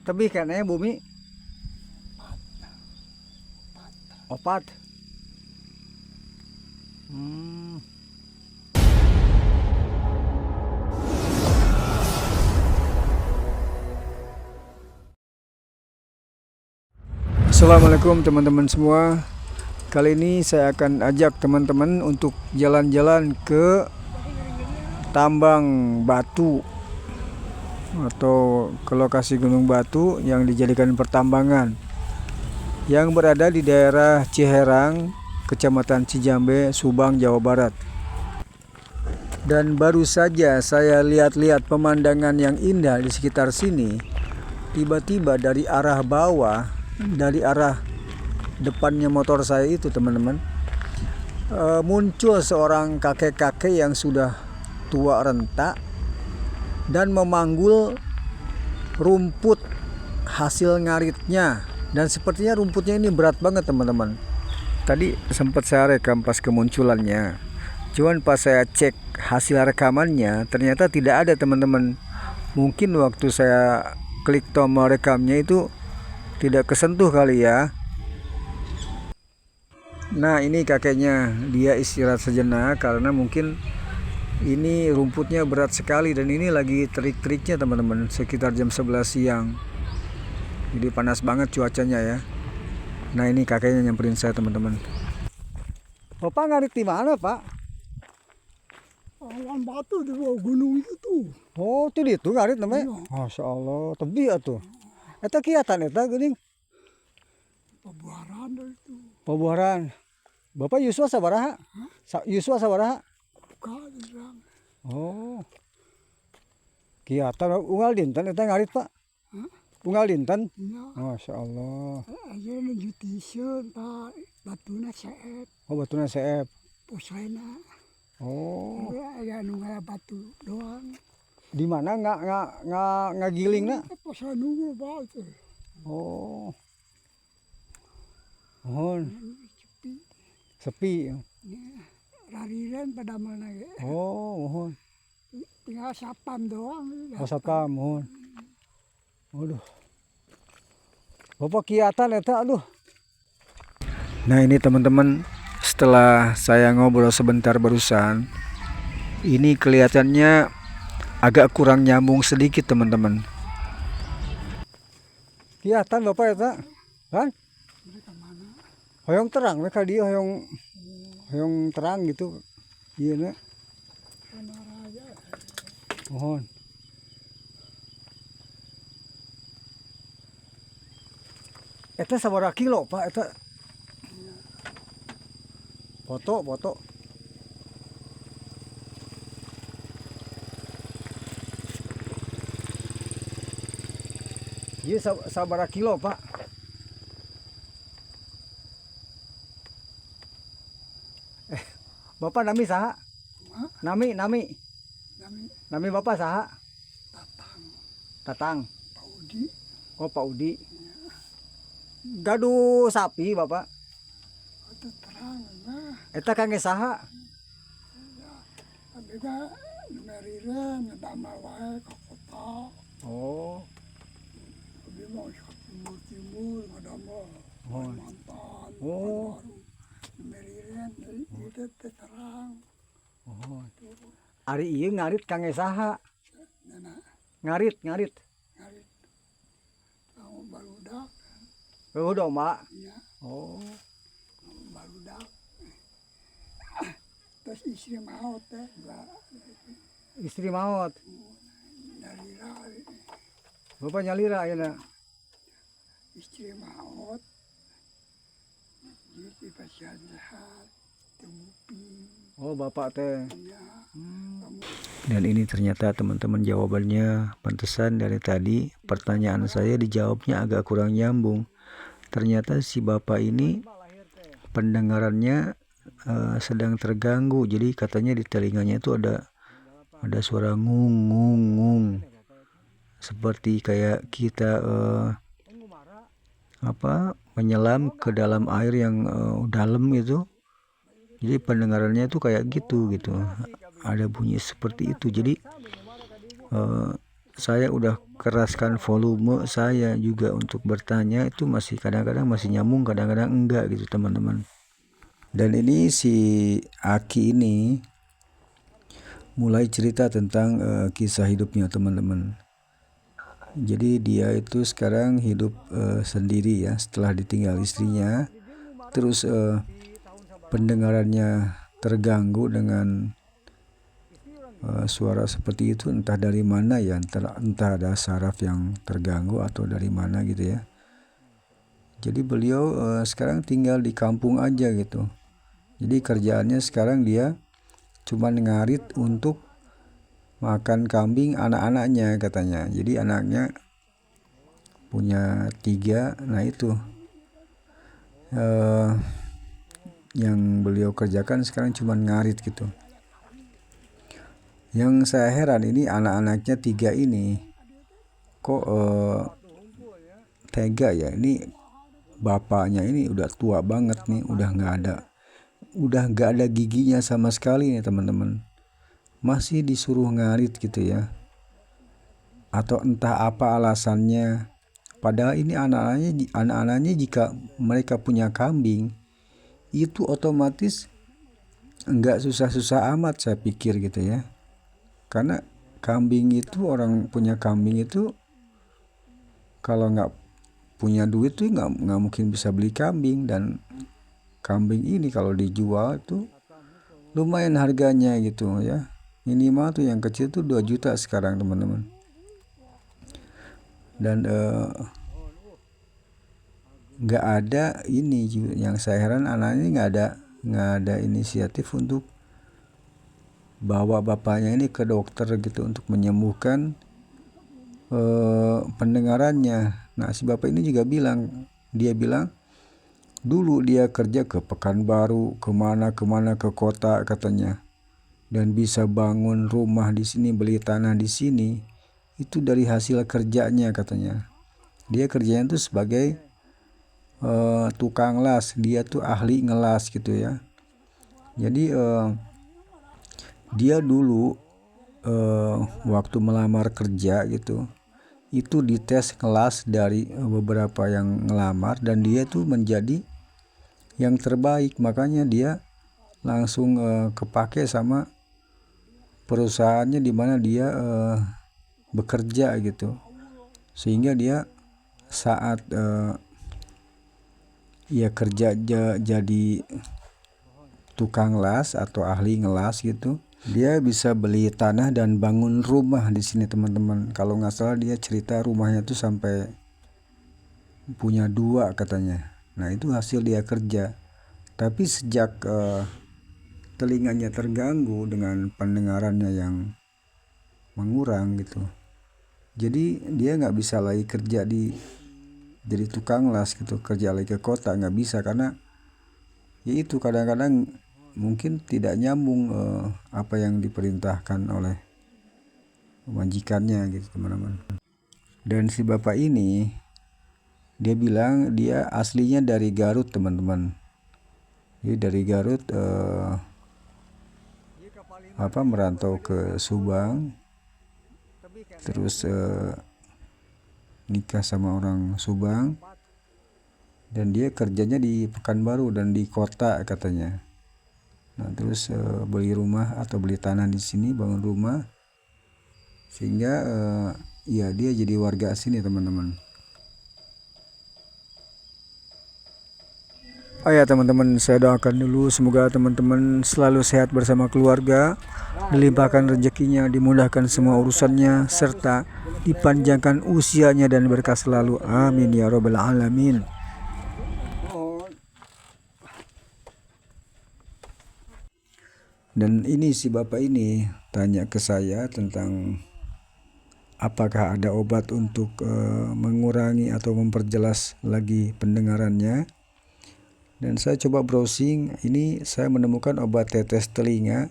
Tebih kayaknya bumi opat. Assalamualaikum teman-teman semua. Kali ini saya akan ajak teman-teman untuk jalan-jalan ke tambang batu atau ke lokasi gunung batu yang dijadikan pertambangan yang berada di daerah Ciherang, Kecamatan Cijambe, Subang, Jawa Barat. Dan baru saja saya lihat-lihat pemandangan yang indah di sekitar sini. Tiba-tiba dari arah bawah, dari arah depannya motor saya itu teman-teman, muncul seorang kakek-kakek yang sudah tua renta dan memanggul rumput hasil ngaritnya. Dan sepertinya rumputnya ini berat banget teman-teman. Tadi sempat saya rekam pas kemunculannya, cuman pas saya cek hasil rekamannya ternyata tidak ada teman-teman. Mungkin waktu saya klik tombol rekamnya itu tidak kesentuh kali ya. Nah ini kakeknya, dia istirahat sejenak karena mungkin ini rumputnya berat sekali dan ini lagi terik-teriknya teman-teman, sekitar jam 11 siang. Jadi panas banget cuacanya ya. Nah ini kakeknya nyamperin saya teman-teman. Bapak ngarit di mana Pak? Awan batu di bawah gunung itu. Oh itu itu ngarit namanya? Masya Allah, tebih atuh. Eta kiatan eta geuning. Pembuaran itu. Pabuaran. Bapak Yuswa sabaraha? Yuswa sabaraha? Bukan bilang. Oh. Kiatan unggal dinten eta ngarit Pak? Unggal dinten? Ya. Masya Allah. Aja menjutisieun Pak. Batuna seep. Oh batuna seep. Posaina. Oh. Ya anu batu doang. Di mana nggak gilingna? Posaina nunggu Pak itu. Oh. Mohon. Sepi. Sepi. Rariran pada mana ya. Oh, mohon. Tinggal sapam doang. Oh, sapam, mohon. Waduh. Bapak kiatan eta aduh. Nah, ini teman-teman, setelah saya ngobrol sebentar barusan, ini kelihatannya agak kurang nyambung sedikit, teman-teman. Kiatan Bapak eta? Kan? Hoyong terang mereka dia hoyong terang gitu. Iya na. Mohon. Eta sabaraha kilo Pak eta? Foto. Iya sabaraha kilo Pak? Bapak nami saha? Nami. Nami Bapak saha? Tatang. Pak Udi. Oh Pak Udi. Gaduh sapi Bapak. Itu terang nah. Eta kangge saha? Tapi kan numeriran ngedamel wae ke kota. Oh. Tapi mau ke timur ngedamel. Oh. Mantan. Oh. Numeriran itu terang. Oh. Ari ieu ngarit kangge saha? Nana Ngarit. ngarit. Kamu barudak. Udah Mak. Ya. Oh. Barudak. Terus istri maut teh. Istri maut. Dari rari. Bapak nyalira ayeuna. Istri maut. Jadi pasien sehat. Temupi. Oh Bapak teh. Ya. Dan ini ternyata teman-teman jawabannya pantesan dari tadi pertanyaan saya dijawabnya agak kurang nyambung. Ternyata si Bapak ini pendengarannya sedang terganggu. Jadi katanya di telinganya itu ada suara ngung. Seperti kayak kita menyelam ke dalam air yang dalam itu. Jadi pendengarannya itu kayak gitu. Ada bunyi seperti itu. Jadi saya udah keraskan volume saya juga untuk bertanya, itu masih kadang-kadang masih nyambung, kadang-kadang enggak gitu teman-teman. Dan ini si Aki ini mulai cerita tentang kisah hidupnya teman-teman. Jadi dia itu sekarang hidup sendiri ya setelah ditinggal istrinya. Terus pendengarannya terganggu dengan suara seperti itu, entah dari mana ya, entah ada saraf yang terganggu atau dari mana gitu ya. Jadi beliau sekarang tinggal di kampung aja gitu. Jadi kerjaannya sekarang dia cuma ngarit untuk makan kambing anak-anaknya katanya. Jadi anaknya punya 3, nah itu yang beliau kerjakan sekarang cuma ngarit gitu. Yang saya heran ini anak-anaknya 3 ini kok tega ya. Ini bapaknya ini udah tua banget nih, udah nggak ada giginya sama sekali nih teman-teman, masih disuruh ngarit gitu ya. Atau entah apa alasannya, padahal ini anak-anaknya jika mereka punya kambing itu otomatis nggak susah-susah amat saya pikir gitu ya. Karena kambing itu, orang punya kambing itu kalau nggak punya duit tuh nggak mungkin bisa beli kambing. Dan kambing ini kalau dijual tuh lumayan harganya gitu ya. Minimal tuh yang kecil tuh 2 juta sekarang teman-teman. Dan nggak ada ini yang saya heran, anaknya nggak ada inisiatif untuk bawa bapaknya ini ke dokter gitu untuk menyembuhkan pendengarannya. Nah si bapak ini juga dia bilang dulu dia kerja ke Pekanbaru, kemana ke kota katanya, dan bisa bangun rumah di sini, beli tanah di sini, itu dari hasil kerjanya katanya. Dia kerjanya tuh sebagai tukang las, dia tuh ahli ngelas gitu ya. Jadi dia dulu waktu melamar kerja gitu, itu dites kelas dari beberapa yang ngelamar, dan dia tuh menjadi yang terbaik. Makanya dia langsung kepake sama perusahaannya di mana dia bekerja gitu, sehingga dia saat ya kerja jadi tukang las atau ahli ngelas gitu, dia bisa beli tanah dan bangun rumah di sini teman-teman. Kalau nggak salah dia cerita rumahnya tuh sampai punya 2 katanya. Nah itu hasil dia kerja. Tapi sejak telinganya terganggu dengan pendengarannya yang mengurang gitu, jadi dia nggak bisa lagi kerja jadi tukang las gitu, kerja lagi ke kota nggak bisa. Karena ya itu kadang-kadang mungkin tidak nyambung apa yang diperintahkan oleh majikannya gitu teman-teman. Dan si bapak ini dia bilang dia aslinya dari Garut teman-teman. Jadi dari Garut merantau ke Subang, terus nikah sama orang Subang, dan dia kerjanya di Pekanbaru dan di kota katanya. Nah terus beli rumah atau beli tanah di sini, bangun rumah, sehingga ya dia jadi warga sini teman-teman. Oh ya teman-teman, saya doakan dulu semoga teman-teman selalu sehat bersama keluarga, dilimpahkan rezekinya, dimudahkan semua urusannya, serta dipanjangkan usianya dan berkah selalu. Amin ya robbal alamin. Dan ini si bapak ini tanya ke saya tentang apakah ada obat untuk mengurangi atau memperjelas lagi pendengarannya. Dan saya coba browsing, ini saya menemukan obat tetes telinga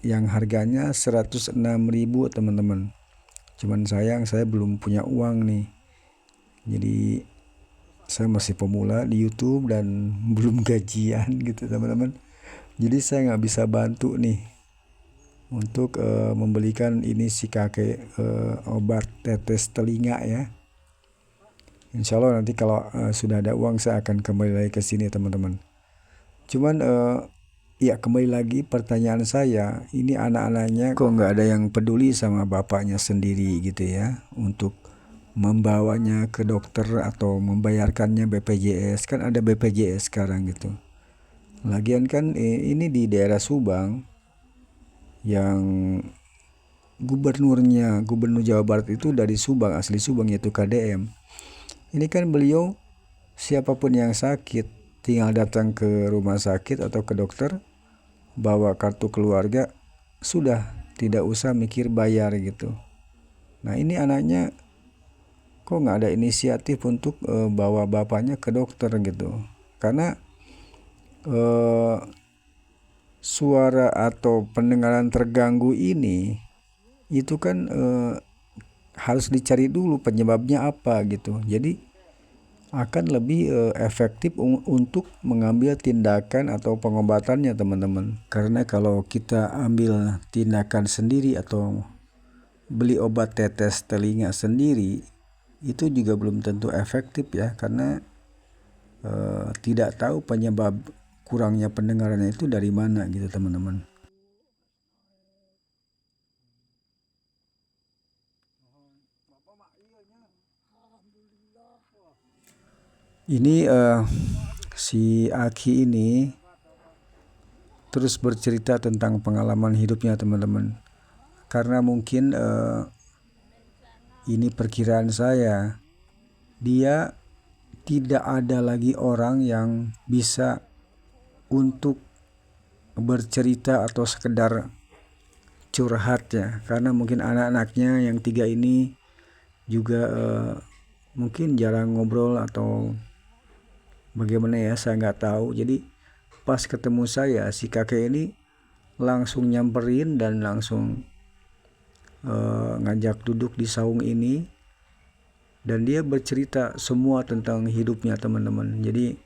yang harganya 106.000 teman-teman. Cuman sayang saya belum punya uang nih. Jadi saya masih pemula di YouTube dan belum gajian gitu teman-teman. Jadi saya nggak bisa bantu nih untuk membelikan ini si kakek obat tetes telinga ya. Insya Allah nanti kalau sudah ada uang saya akan kembali lagi ke sini teman-teman. Cuman ya kembali lagi pertanyaan saya, ini anak-anaknya kok nggak ada yang peduli sama bapaknya sendiri gitu ya, untuk membawanya ke dokter atau membayarkannya BPJS. Kan ada BPJS sekarang gitu. Lagian kan ini di daerah Subang yang gubernur Jawa Barat itu dari Subang, asli Subang, yaitu KDM. Ini kan beliau siapapun yang sakit tinggal datang ke rumah sakit atau ke dokter, bawa kartu keluarga, sudah, tidak usah mikir bayar gitu. Nah ini anaknya kok nggak ada inisiatif untuk bawa bapaknya ke dokter gitu. Karena suara atau pendengaran terganggu ini itu kan harus dicari dulu penyebabnya apa gitu. Jadi akan lebih efektif untuk mengambil tindakan atau pengobatannya teman-teman. Karena kalau kita ambil tindakan sendiri atau beli obat tetes telinga sendiri, itu juga belum tentu efektif ya, karena tidak tahu penyebab kurangnya pendengarannya itu dari mana gitu teman-teman. Ini si Aki ini terus bercerita tentang pengalaman hidupnya teman-teman. Karena mungkin ini perkiraan saya, dia tidak ada lagi orang yang bisa untuk bercerita atau sekedar curhat ya. Karena mungkin anak-anaknya yang 3 ini juga mungkin jarang ngobrol atau bagaimana ya, saya nggak tahu. Jadi pas ketemu saya, si kakek ini langsung nyamperin dan langsung ngajak duduk di saung ini, dan dia bercerita semua tentang hidupnya teman-teman. Jadi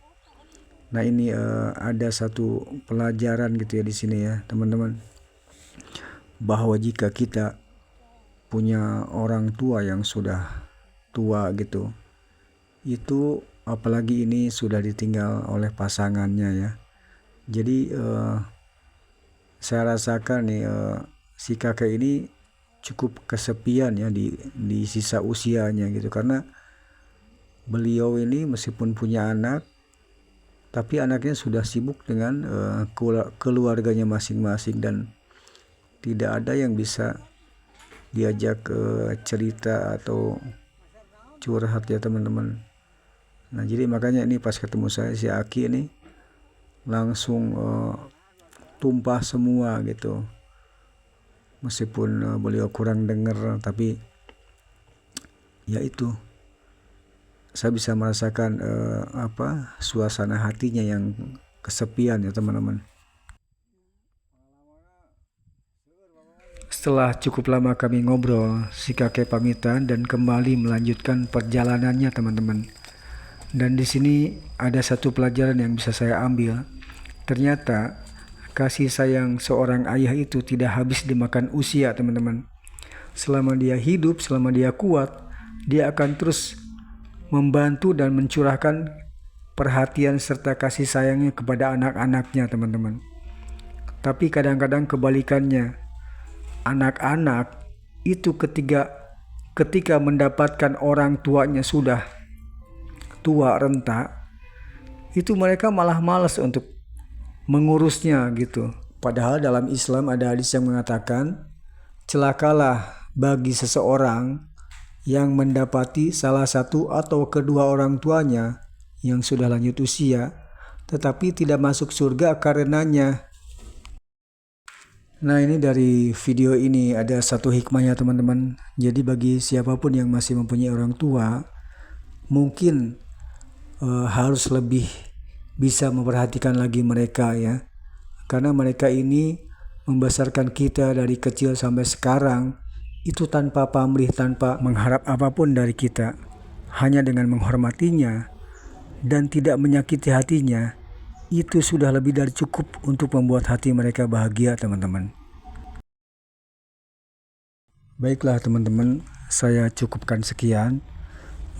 nah ini ada satu pelajaran gitu ya di sini ya teman-teman, bahwa jika kita punya orang tua yang sudah tua gitu, itu apalagi ini sudah ditinggal oleh pasangannya ya. Jadi saya rasakan nih si kakek ini cukup kesepian ya di sisa usianya gitu, karena beliau ini meskipun punya anak, tapi anaknya sudah sibuk dengan keluarganya masing-masing dan tidak ada yang bisa diajak cerita atau curhat ya teman-teman. Nah jadi makanya ini pas ketemu saya, si Aki ini langsung tumpah semua gitu. Meskipun beliau kurang dengar, tapi ya itu, saya bisa merasakan suasana hatinya yang kesepian ya teman-teman. Setelah cukup lama kami ngobrol, si kakek pamitan dan kembali melanjutkan perjalanannya teman-teman. Dan di sini ada satu pelajaran yang bisa saya ambil. Ternyata kasih sayang seorang ayah itu tidak habis dimakan usia teman-teman. Selama dia hidup, selama dia kuat, dia akan terus membantu dan mencurahkan perhatian serta kasih sayangnya kepada anak-anaknya teman-teman. Tapi kadang-kadang kebalikannya, anak-anak itu ketika mendapatkan orang tuanya sudah tua renta, itu mereka malah malas untuk mengurusnya gitu. Padahal dalam Islam ada hadis yang mengatakan, celakalah bagi seseorang yang mendapati salah satu atau kedua orang tuanya yang sudah lanjut usia, tetapi tidak masuk surga karenanya. Nah ini dari video ini ada satu hikmahnya teman-teman. Jadi bagi siapapun yang masih mempunyai orang tua, mungkin harus lebih bisa memperhatikan lagi mereka ya, karena mereka ini membesarkan kita dari kecil sampai sekarang itu tanpa pamrih, tanpa mengharap apapun dari kita, hanya dengan menghormatinya dan tidak menyakiti hatinya. Itu sudah lebih dari cukup untuk membuat hati mereka bahagia teman-teman. Baiklah teman-teman, saya cukupkan sekian.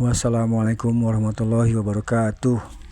Wassalamualaikum warahmatullahi wabarakatuh.